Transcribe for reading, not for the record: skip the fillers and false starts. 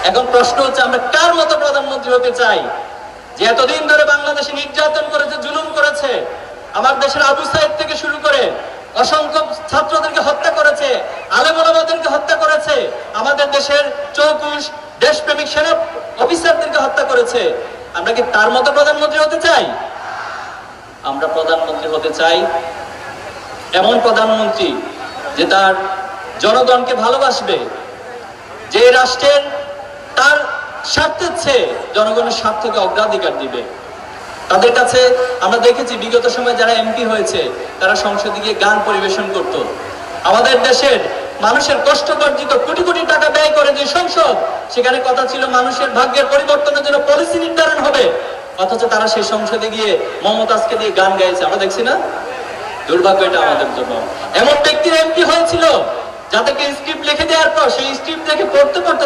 এখন প্রশ্ন হচ্ছে আমরা কার মতো প্রধানমন্ত্রী হতে চাই, যে এতদিন ধরে বাংলাদেশে নির্যাতন করেছে, জুলুম করেছে, আমার দেশের আবু সাইদ থেকে শুরু করে অসংখ্য ছাত্রদেরকে হত্যা করেছে, আলেম ওলামাদেরকে হত্যা করেছে, আমাদের দেশের চৌকুশ দেশপ্রেমিক সেনা অফিসারদেরকে হত্যা করেছে। আমরা কি তার মতো প্রধানমন্ত্রী হতে চাই? আমরা প্রধানমন্ত্রী হতে চাই এমন প্রধানমন্ত্রী যে তার জনগণকে ভালোবাসবে, যে রাষ্ট্রের তার স্বার্থের চেয়ে জনগণের স্বার্থকে অগ্রাধিকার দিবে। তাদের কাছে আমরা দেখেছি বিগত সময়ে যারা এমপি হয়েছে তারা সংসদে গিয়ে গান পরিবেশন করত। আমাদের দেশের মানুষের কষ্টবর্জিত কোটি কোটি টাকা ব্যয় করে যে সংসদ, সেখানে কথা ছিল মানুষের ভাগ্যের পরিবর্তনের জন্য পলিসি নির্ধারণ হবে, অথচ তারা সেই সংসদে গিয়ে মমতাজকে দিয়ে গান গাইছে। আমরা দেখছি না? দুর্ভাগ্য এটা আমাদের জন্য। এমন ব্যক্তির এমপি হয়েছিল যাদেরকে স্ক্রিপ্ট লিখে দেওয়ার পর সেই স্ক্রিপ্ট দেখে পড়তে পড়তে